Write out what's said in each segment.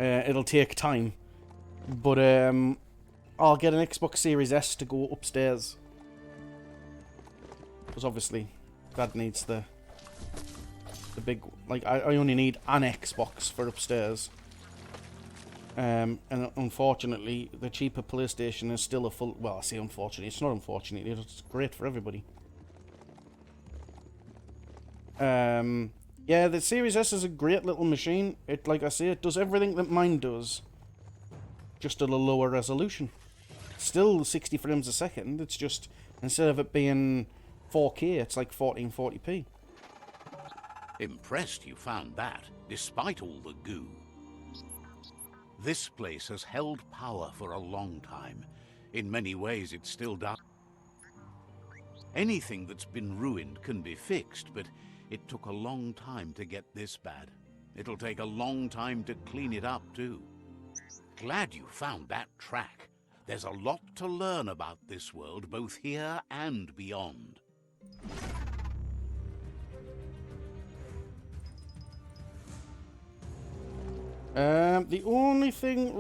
It'll take time. But I'll get an Xbox Series S to go upstairs. Because obviously, Dad needs the big... Like, I only need an Xbox for upstairs. And unfortunately, the cheaper PlayStation is still a full... Well, I say unfortunately. It's not unfortunate. It's great for everybody. Yeah, the Series S is a great little machine. It, like I say, it does everything that mine does. Just at a lower resolution. Still 60 frames a second. It's just, instead of it being 4K, it's like 1440p. Impressed you found that, despite all the goo. This place has held power for a long time. In many ways, it still does. Anything that's been ruined can be fixed, but it took a long time to get this bad. It'll take a long time to clean it up, too. Glad you found that track. There's a lot to learn about this world, both here and beyond. The only thing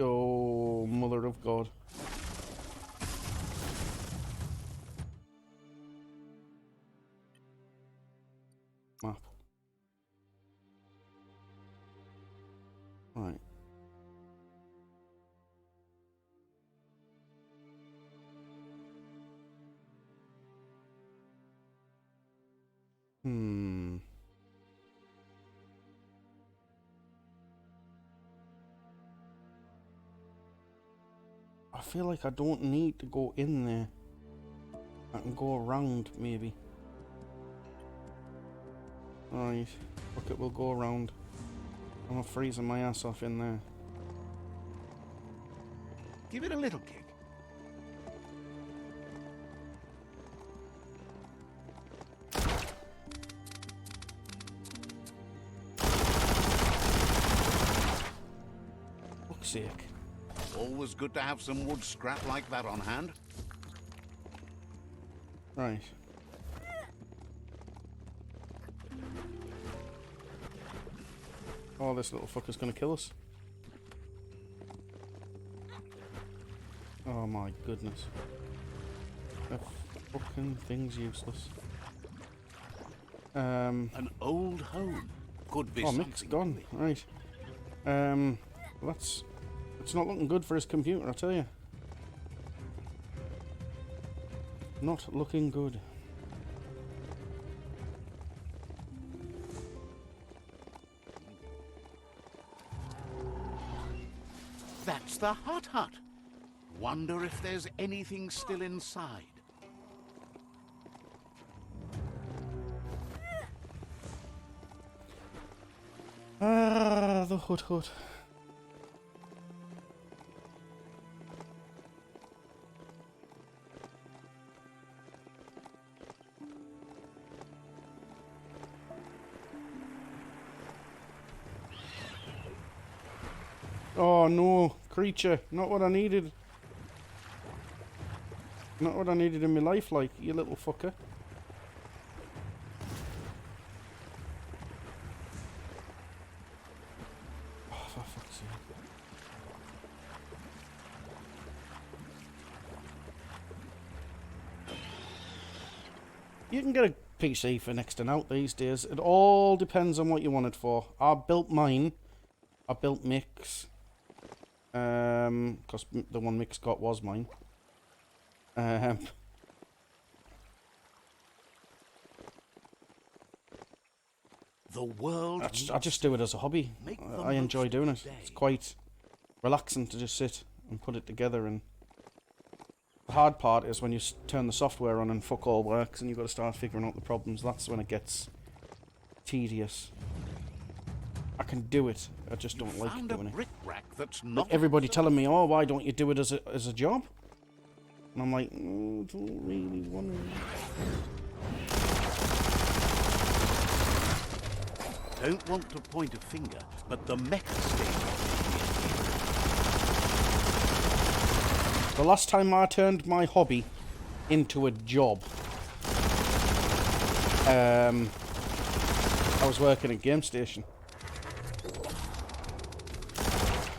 oh, mother of God. Map. Right. I feel like I don't need to go in there. I can go around, maybe. Right. Look, it will go around. I'm not freezing my ass off in there. Give it a little kick. Fuck's sake. Always good to have some wood scrap like that on hand. Right. Oh, this little fucker's gonna kill us. Oh my goodness. The fucking thing's useless. An old home. Could be something. Mick's gone. Right. Well, it's not looking good for his computer, I tell you. Not looking good. That's the hut. Wonder if there's anything still inside. Ah, the hut. Oh no, creature, not what I needed. Not what I needed in my life, like, you little fucker. Oh, for fuck's sake. You can get a PC for next and out these days. It all depends on what you want it for. I built mine. I built Mick's. Because the one Mick's got was mine. The world. I just do it as a hobby. I enjoy doing it. It's quite relaxing to just sit and put it together. And the hard part is when you turn the software on and fuck all works, and you've got to start figuring out the problems. That's when it gets tedious. I can do it. I just don't like doing it. Like everybody telling me, "Oh, why don't you do it as a job?" And I'm like, I don't really want to. Don't want to point a finger, but the mecha stage. The last time I turned my hobby into a job, I was working at Game Station.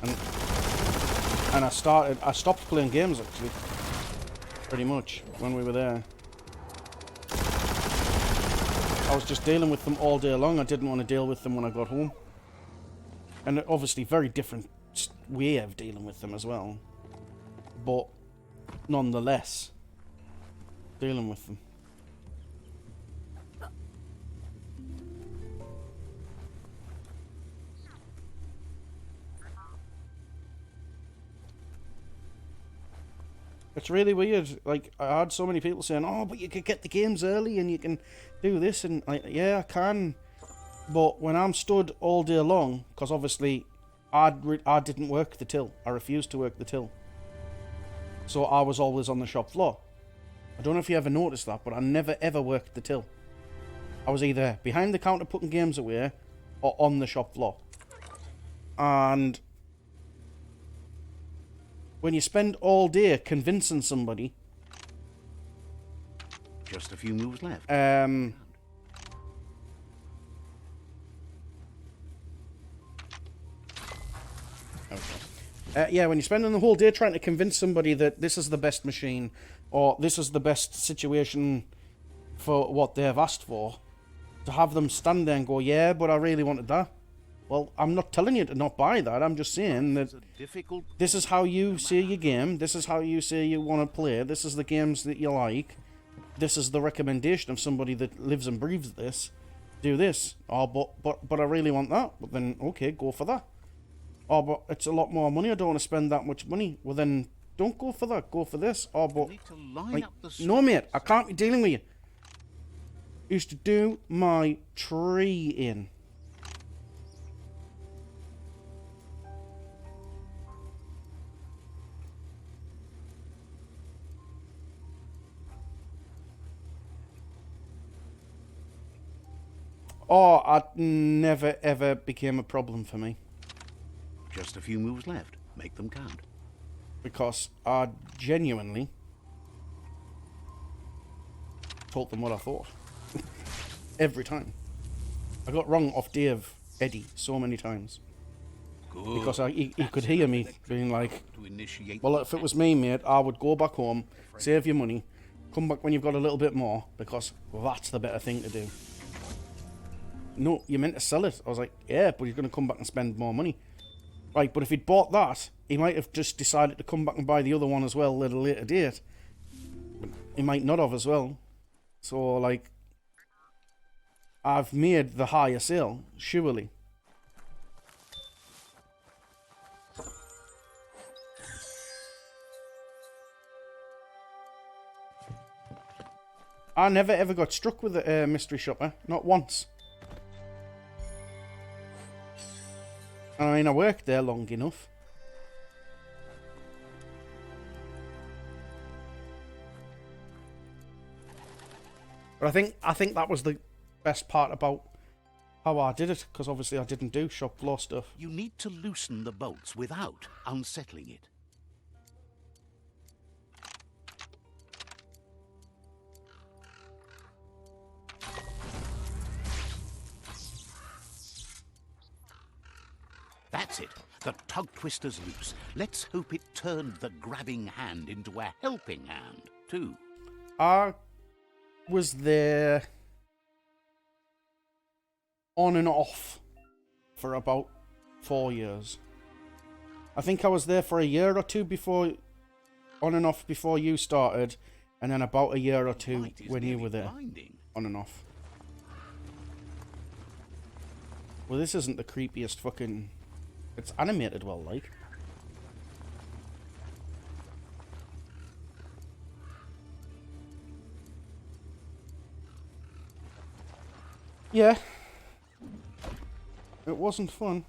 And I stopped playing games actually, pretty much, when we were there. I was just dealing with them all day long. I didn't want to deal with them when I got home. And obviously very different way of dealing with them as well. But nonetheless, dealing with them. It's really weird. Like, I had so many people saying, oh, but you could get the games early and you can do this. And, yeah, I can. But when I'm stood all day long, because obviously I didn't work the till. I refused to work the till. So I was always on the shop floor. I don't know if you ever noticed that, but I never ever worked the till. I was either behind the counter putting games away or on the shop floor. And when you spend all day convincing somebody... Just a few moves left. Yeah, when you're spending the whole day trying to convince somebody that this is the best machine, or this is the best situation for what they have asked for, to have them stand there and go, yeah, but I really wanted that. Well, I'm not telling you to not buy that. I'm just saying that this is how you see your game. This is how you say you want to play. This is the games that you like. This is the recommendation of somebody that lives and breathes this. Do this. Oh, but I really want that. But then, okay, go for that. Oh, but it's a lot more money. I don't want to spend that much money. Well, then, don't go for that. Go for this. Oh, but... Like, no, mate. I can't be dealing with you. I used to do my tree in. Oh, it never ever became a problem for me. Just a few moves left. Make them count. Because I genuinely told them what I thought. Every time. I got wrong off Dave Eddie so many times. Good. Because he could hear me being like, well, if it was me, mate, I would go back home, save your money, come back when you've got a little bit more, because that's the better thing to do. No, you meant to sell it. I was like, yeah, but you're going to come back and spend more money. Right, but if he'd bought that, he might have just decided to come back and buy the other one as well at a later date. But he might not have as well. So, like, I've made the higher sale, surely. I never ever got struck with a mystery shopper, not once. I mean, I worked there long enough. But I think that was the best part about how I did it, because obviously I didn't do shop floor stuff. You need to loosen the bolts without unsettling it. That's it. The tug twister's loose. Let's hope it turned the grabbing hand into a helping hand, too. I was there on and off for about 4 years. I think I was there for a year or two before, on and off before you started, and then about a year or two when you were there, on and off. Well, this isn't the creepiest fucking... It's animated well, like. Yeah. It wasn't fun.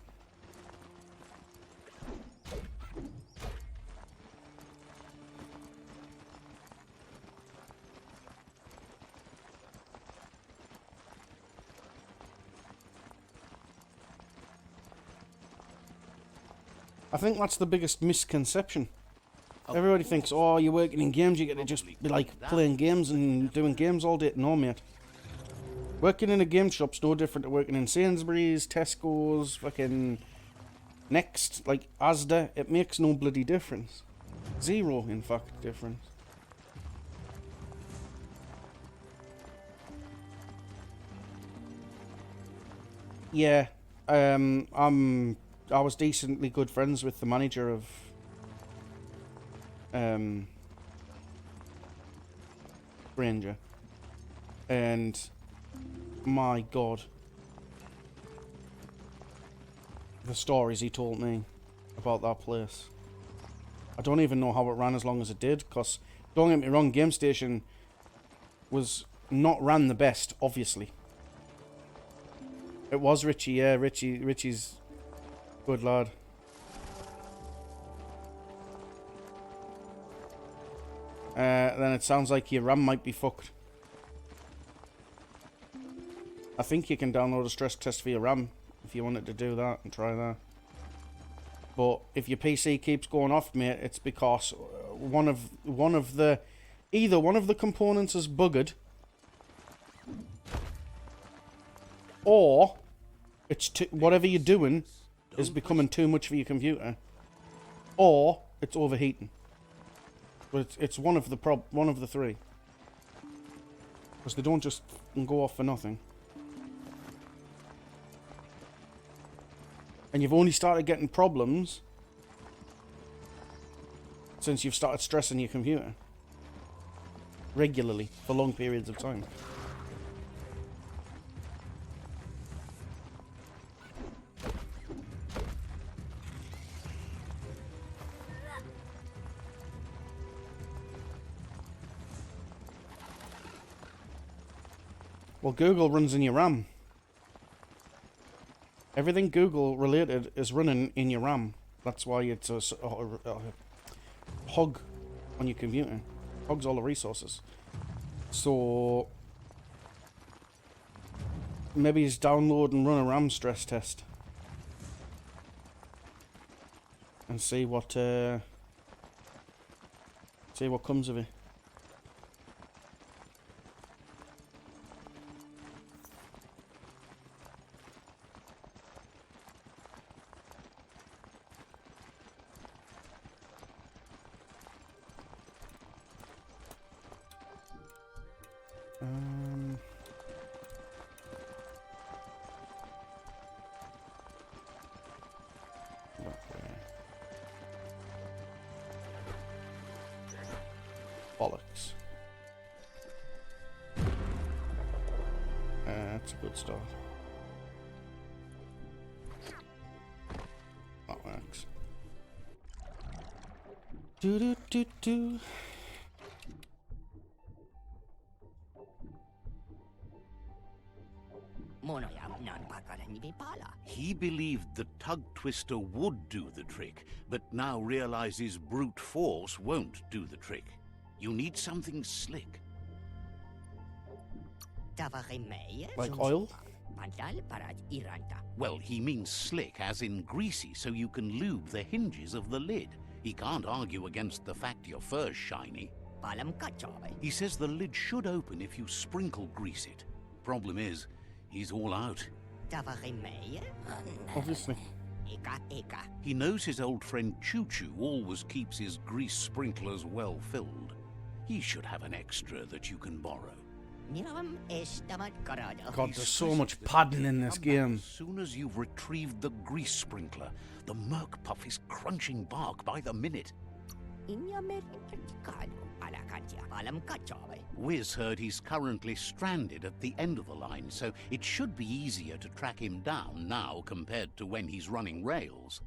I think that's the biggest misconception. Everybody thinks, oh, you're working in games, you get to just be like playing games and doing games all day. No, mate. Working in a game shop's no different to working in Sainsbury's, Tesco's, fucking Next, like Asda, it makes no bloody difference. Zero, in fact, difference. Yeah, I was decently good friends with the manager of Ranger, and my God, the stories he told me about that place. I don't even know how it ran as long as it did, because, don't get me wrong, Game Station was not ran the best, obviously. It was Richie, yeah, Richie's good lad. Then it sounds like your RAM might be fucked. I think you can download a stress test for your RAM if you wanted to do that and try that. But if your PC keeps going off, mate, it's because either one of the components is buggered, or it's whatever you're doing is becoming too much for your computer, or it's overheating. But it's one of the three, because they don't just go off for nothing. And you've only started getting problems since you've started stressing your computer regularly for long periods of time. Well, Google runs in your RAM. Everything Google related is running in your RAM. That's why it's a hog on your computer. Hogs all the resources. So maybe just download and run a RAM stress test and see what comes of it. Bollocks. That's a good start. That works. Do do do do. He believed the tug twister would do the trick, but now realizes brute force won't do the trick. You need something slick. Like oil? Well, he means slick as in greasy, so you can lube the hinges of the lid. He can't argue against the fact your fur's shiny. He says the lid should open if you sprinkle grease it. Problem is, he's all out. Obviously. He knows his old friend Choo Choo always keeps his grease sprinklers well filled. He should have an extra that you can borrow. God, there's so much padding in this game. As soon as you've retrieved the grease sprinkler, the Merc Puff is crunching bark by the minute. Wiz heard he's currently stranded at the end of the line, so it should be easier to track him down now compared to when he's running rails.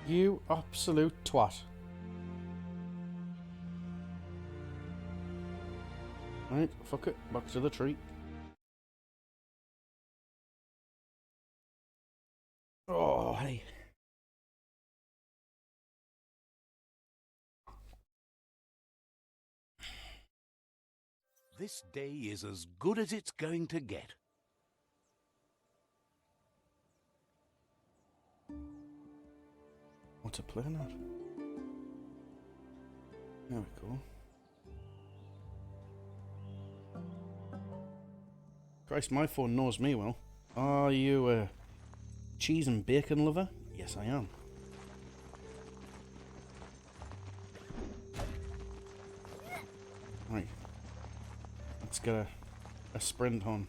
You absolute twat. Right, fuck it, back to the tree. Oh, hey. This day is as good as it's going to get. What's it playing at? There we go. Christ, my phone knows me well. Are you a cheese and bacon lover? Yes, I am. Right. Let's get a sprint on.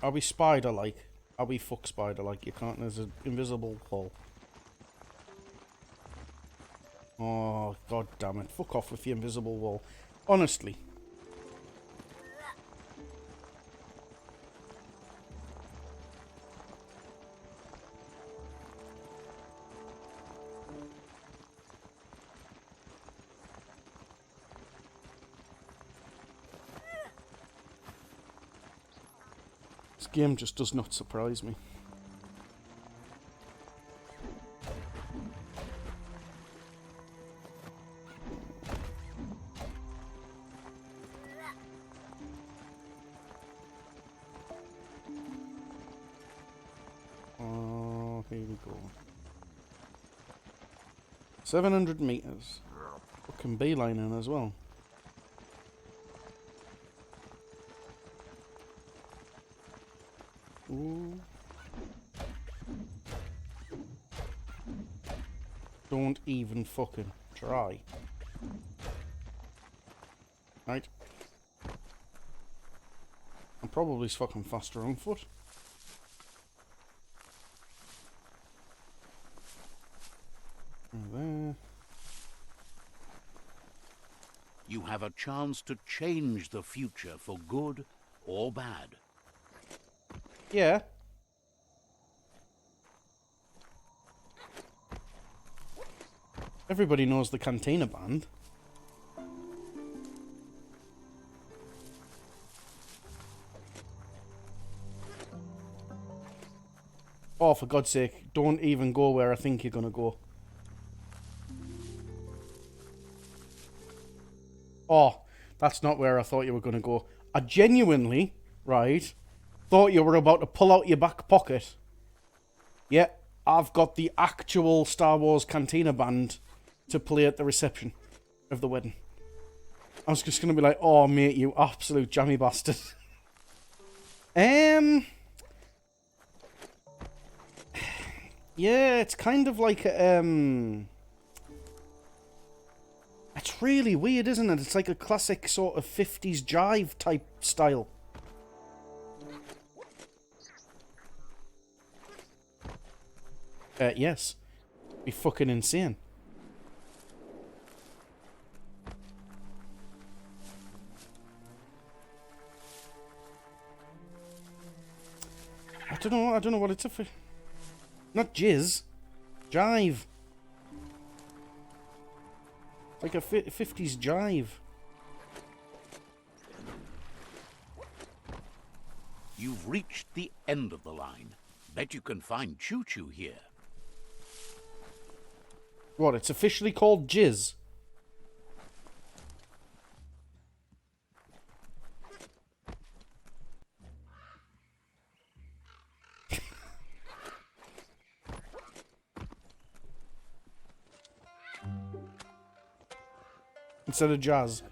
Are we spider-like? Are we fuck spider-like? You can't, there's an invisible hole. Oh, god damn it. Fuck off with the invisible wall. Honestly. This game just does not surprise me. Oh, here we go. 700 meters. Fucking beelining as well. Ooh. Don't even fucking try. Right. I'm probably fucking faster on foot. There. You have a chance to change the future for good or bad. Yeah. Everybody knows the Cantina band. Oh, for God's sake, don't even go where I think you're gonna go. Oh, that's not where I thought you were gonna go. I genuinely, right, thought you were about to pull out your back pocket. Yeah, I've got the actual Star Wars Cantina band to play at the reception of the wedding. I was just gonna be like, oh mate, you absolute jammy bastard. Yeah, it's kind of like it's really weird, isn't it? It's like a classic sort of 50s jive type style. Yes. Be fucking insane. I don't know what it's a... Not jizz. Jive. Like a 50s jive. You've reached the end of the line. Bet you can find Choo Choo here. What, it's officially called jizz? Instead of jazz.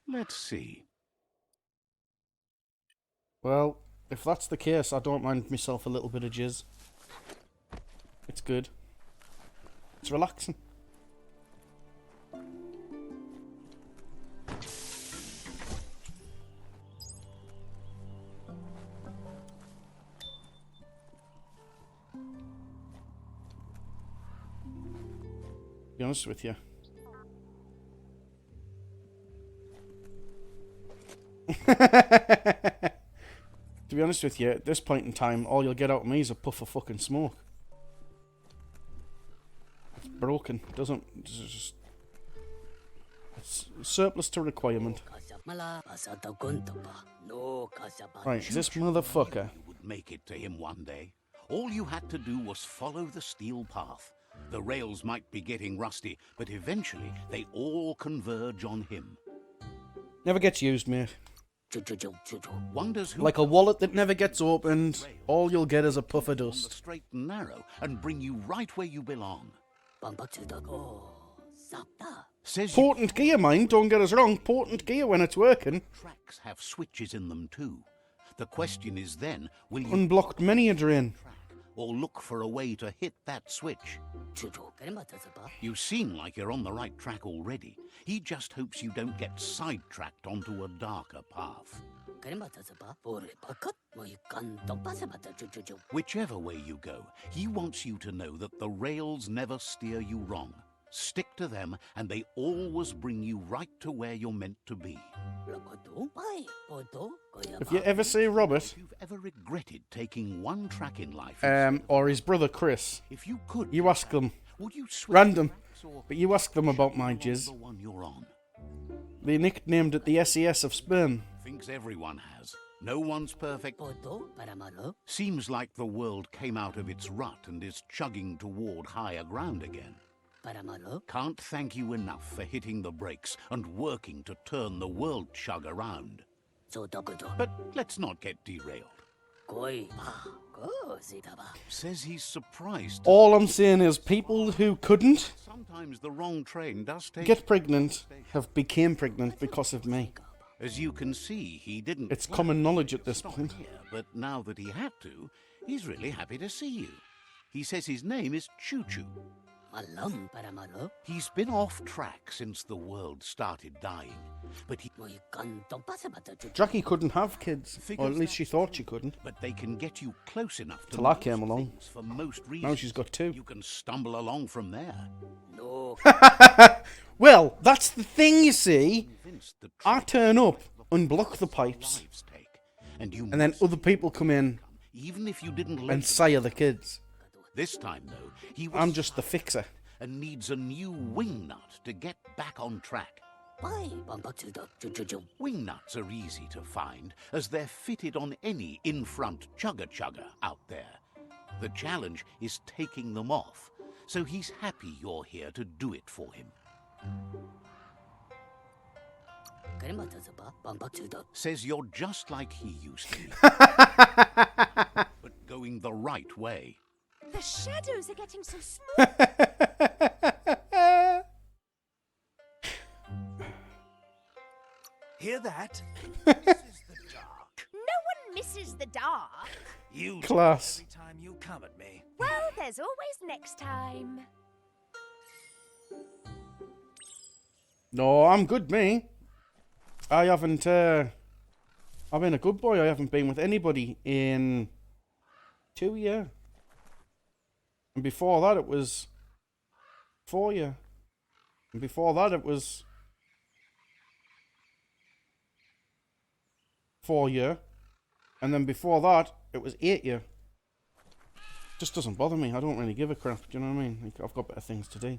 Let's see. Well, if that's the case, I don't mind myself a little bit of jizz. It's good. It's relaxing. To be honest with you. To be honest with you, at this point in time, all you'll get out of me is a puff of fucking smoke. It's broken. It's surplus to requirement. Right, this motherfucker Would make it to him one day. All you had to do was follow the steel path. The rails might be getting rusty, but eventually they all converge on him. Never gets used, mate. Wonders who Like a wallet that never gets opened, all you'll get is a puff of on the dust. straight and narrow and bring you right where you belong. Says you Potent gear, mind, don't get us wrong. Potent gear when it's working. tracks have switches in them too. The question is then, will you Unblocked many a drain. track or look for a way to hit that switch? You seem like you're on the right track already. He just hopes you don't get sidetracked onto a darker path. Whichever way you go, he wants you to know that the rails never steer you wrong. Stick to them, and they always bring you right to where you're meant to be. If you ever see Robert, If you've ever regretted taking one track in life, or his brother Chris, if you could, you ask them. would you switch Random. tracks or But you ask them about my on jizz. the one you're on? They nicknamed it the SES of sperm. Thinks everyone has. No one's perfect. Seems like the world came out of its rut and is chugging toward higher ground again. Can't thank you enough for hitting the brakes and working to turn the world chug around. But let's not get derailed. Says he's surprised. All I'm saying is people who couldn't Sometimes the wrong train does take... get pregnant have became pregnant because of me. As you can see, he didn't... It's plan common knowledge at to this stop point. here, but now that he had to, he's really happy to see you. He says his name is Choo Choo. He's been off track since the world started dying, but Jackie couldn't have kids, or at least she thought she couldn't. But they can get you close enough to Till I most came along. things for most reasons. Now she's got two. You can stumble along from there. Well, that's the thing, you see. Convinced the I truth turn up, unblock the pipes, lives take, and you and then must other people come in even if you didn't let and them. sire the kids. This time though, he was I'm just the fixer. and needs a new wing nut to get back on track. Wing nuts are easy to find, as they're fitted on any in-front chugger out there. The challenge is taking them off, so he's happy you're here to do it for him. Says you're just like he used to be, but going the right way. The shadows are getting so small. Hear that? This is the dark. No one misses the dark. You do Class. every time you come at me. Well, there's always next time. No, I'm good, me. I haven't, I've been a good boy. I haven't been with anybody in 2 years. And before that it was 4 years. And before that it was 4 years. And then before that it was 8 years. Just doesn't bother me. I don't really give a crap. Do you know what I mean? Like, I've got better things to do.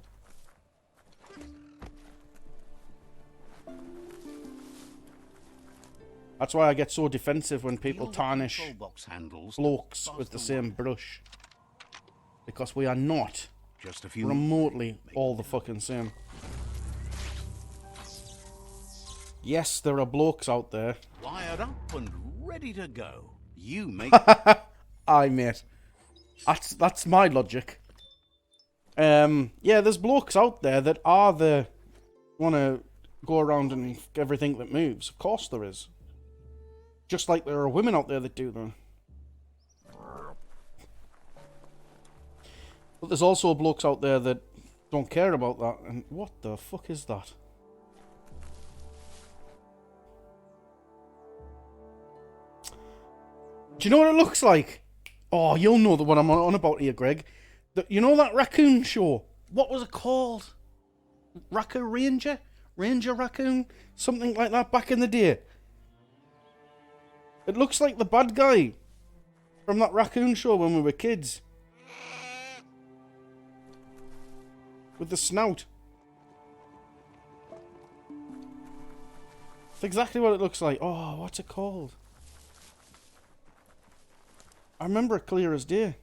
That's why I get so defensive when people The old tarnish control box handles blokes pass with the the same wire. brush. Because we are not Just a few remotely all the fucking same. Yes, there are blokes out there. wired up and ready to go. You make Aye, mate. That's my logic. Yeah, there's blokes out there that are the want to go around and f- everything that moves. Of course there is. Just like there are women out there that do them. But there's also blokes out there that don't care about that. And what the fuck is that? Do you know what it looks like? Oh, you'll know the one I'm on about here, Greg. You know that raccoon show? What was it called? Raccoon Ranger? Ranger Raccoon? Something like that back in the day. It looks like the bad guy from that raccoon show when we were kids. With the snout. It's exactly what it looks like. Oh, what's it called? I remember it clear as day.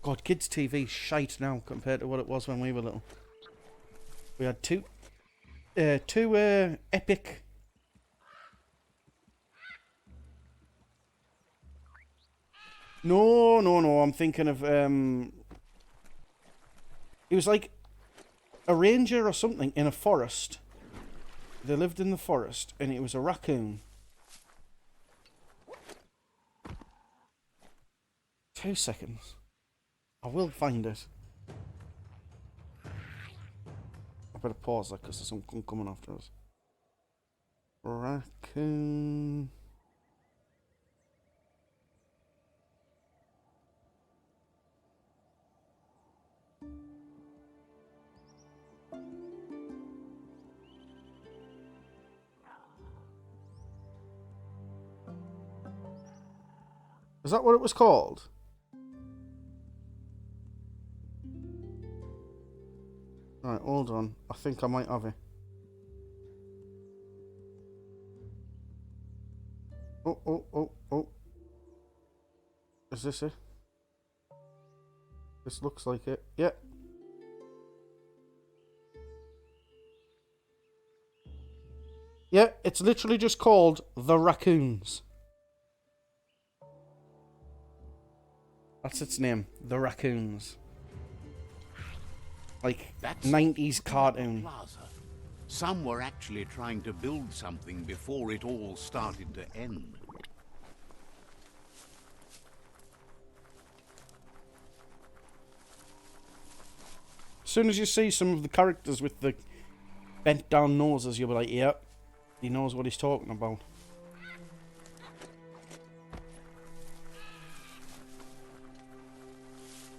God, kids' TV shite now compared to what it was when we were little. We had two epic. No, I'm thinking of it was like a ranger or something in a forest. They lived in the forest, and it was a raccoon. 2 seconds. I will find it. I better pause that because there's something coming after us. Raccoon. Is that what it was called? Right, hold on. I think I might have it. Oh. Is this it? This looks like it. Yeah. Yeah, it's literally just called The Raccoons. That's its name. The Raccoons. Like, That's 90s cartoon. Plaza. Some were actually trying to build something before it all started to end. As soon as you see some of the characters with the bent down noses, you'll be like, yep, he knows what he's talking about.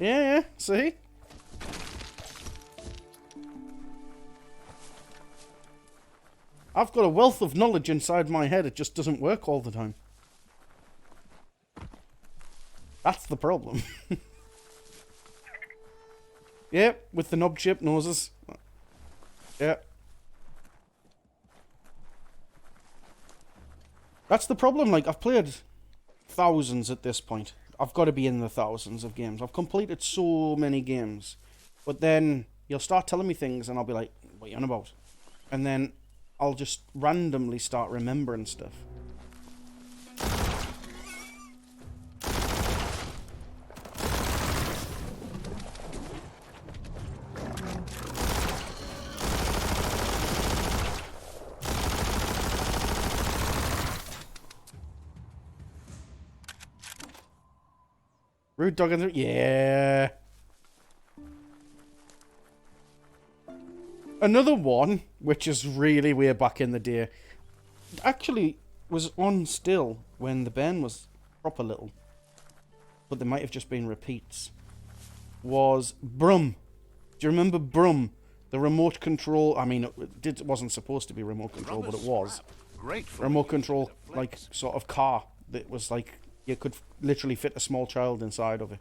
Yeah, see? I've got a wealth of knowledge inside my head, it just doesn't work all the time. That's the problem. Yep, with the knob-shaped noses. Yeah. That's the problem, like, I've played thousands at this point. I've got to be in the thousands of games. I've completed so many games. But then you'll start telling me things and I'll be like, what are you on about? And then I'll just randomly start remembering stuff. Rude dog in the... Yeah. Another one, which is really way back in the day, actually was on still when the Ben was proper little, but they might have just been repeats, was Brum. Do you remember Brum? The remote control... I mean, it wasn't supposed to be remote control, but it was. Great for Remote control, like, sort of car that was like... You could literally fit a small child inside of it.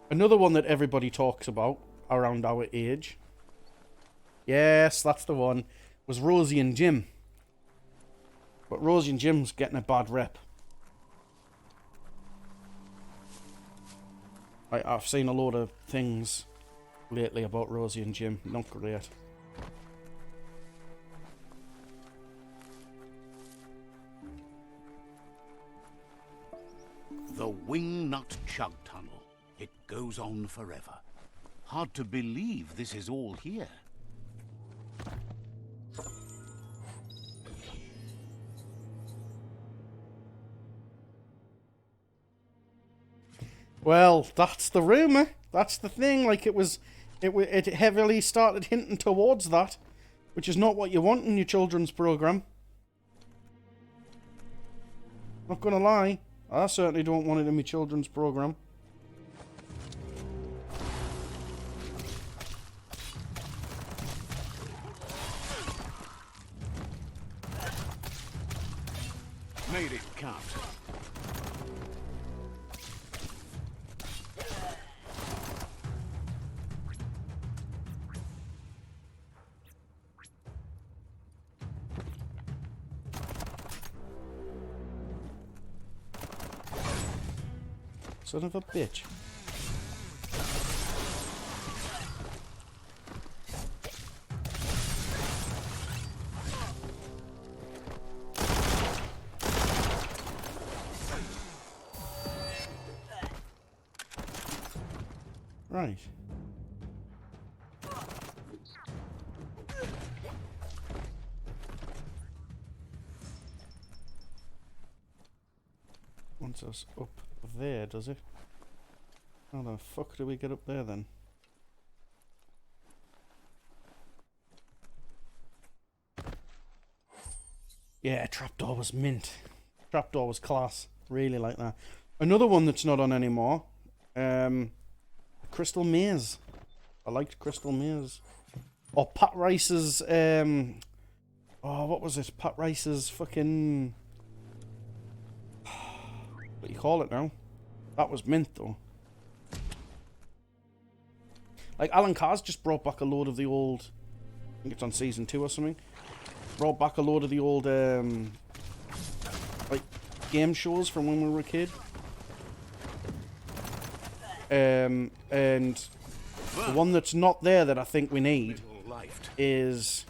Another one that everybody talks about around our age... Yes, that's the one. Was Rosie and Jim. But Rosie and Jim's getting a bad rep. I've seen a load of things lately about Rosie and Jim. Not great. The Wingnut Chug Tunnel. It goes on forever. Hard to believe this is all here. Well, that's the rumour. That's the thing. Like, it heavily started hinting towards that, which is not what you want in your children's programme. Not gonna lie, I certainly don't want it in my children's programme. Made it count. Son of a bitch. Right. Wants us up there, does it? How the fuck do we get up there then? Yeah, trapdoor was mint. Trapdoor was class. Really like that. Another one that's not on anymore. Crystal Maze. I liked Crystal Maze. Or Pat Rice's, oh, what was it? Pat Rice's fucking... What do you call it now? That was mint, though. Like, Alan Carr's just brought back a load of the old... I think it's on season 2 or something. Brought back a load of the old, like, game shows from when we were a kid. And the one that's not there that I think we need is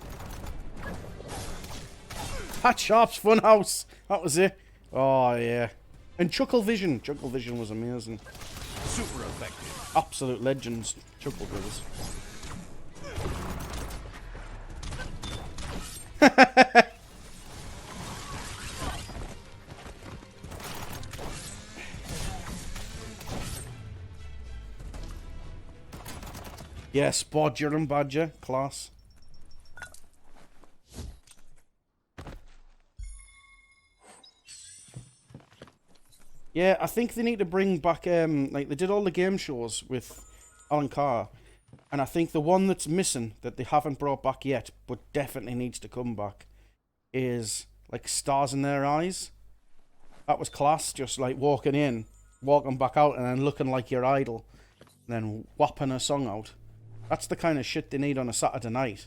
Pat Sharp's Funhouse. That was it. Oh yeah. And Chuckle Vision. Chuckle Vision was amazing. Super effective. Absolute legends. Chuckle Brothers. Yes, Bodger and Badger. Class. Yeah, I think they need to bring back, like, they did all the game shows with Alan Carr. And I think the one that's missing, that they haven't brought back yet, but definitely needs to come back, is, like, Stars in Their Eyes. That was class, just, like, walking in, walking back out, and then looking like your idol, and then whopping a song out. That's the kind of shit they need on a Saturday night.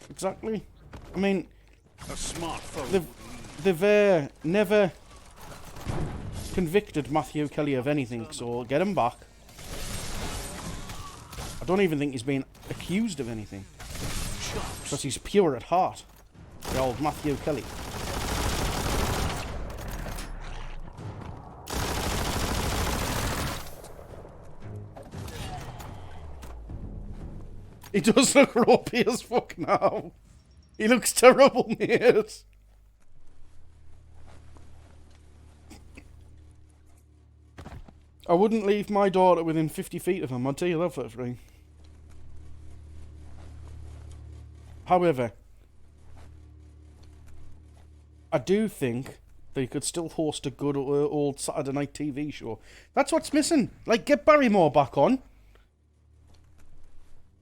Exactly. I mean, a smartphone. They've never convicted Matthew Kelly of anything, so get him back. I don't even think he's been accused of anything. Because he's pure at heart. The old Matthew Kelly. He does look ropey as fuck now. He looks terrible, mate. I wouldn't leave my daughter within 50 feet of him, I'd tell you that for free. However, I do think they could still host a good old Saturday night TV show. That's what's missing. Like, get Barrymore back on.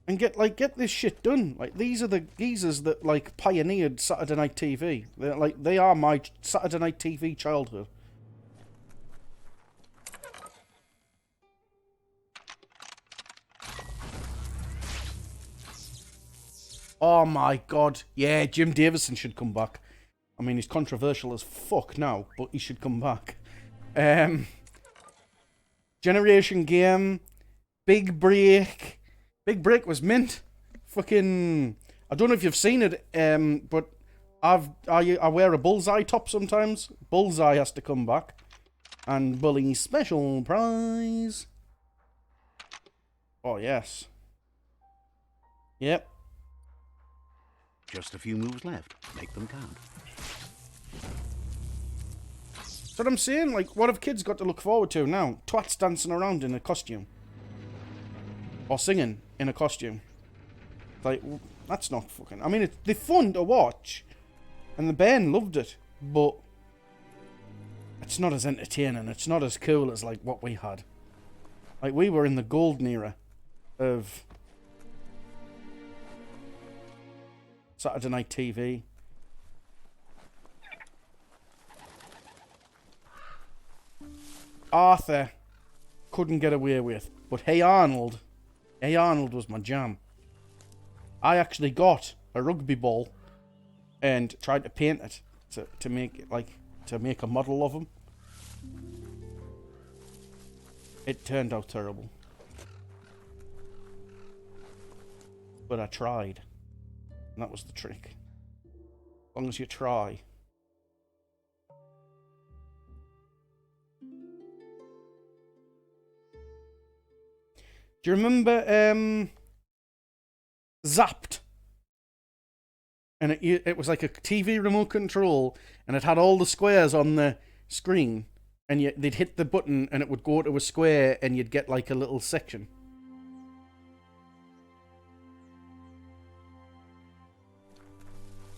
And get this shit done. Like, these are the geezers that, like, pioneered Saturday night TV. They are my Saturday night TV childhood. Oh my god. Yeah, Jim Davison should come back. I mean, he's controversial as fuck now, but he should come back. Generation Game. Big Break. Big Break was mint. Fucking... I don't know if you've seen it, but I wear a Bullseye top sometimes. Bullseye has to come back. And Bully Special Prize. Oh, yes. Yep. Just a few moves left. Make them count. That's what I'm saying. Like, what have kids got to look forward to now? Twats dancing around in a costume. Or singing in a costume. Like, that's not fucking... I mean, they're fun to watch. And the band loved it. But it's not as entertaining. It's not as cool as, like, what we had. Like, we were in the golden era of Saturday night TV. Arthur couldn't get away with, but Hey Arnold was my jam. I actually got a rugby ball and tried to paint it to make it to make a model of him. It turned out terrible, but I tried, and that was the trick. As long as you try. Do you remember Zapped? And it was like a TV remote control, and it had all the squares on the screen, and they'd hit the button, and it would go to a square, and you'd get like a little section.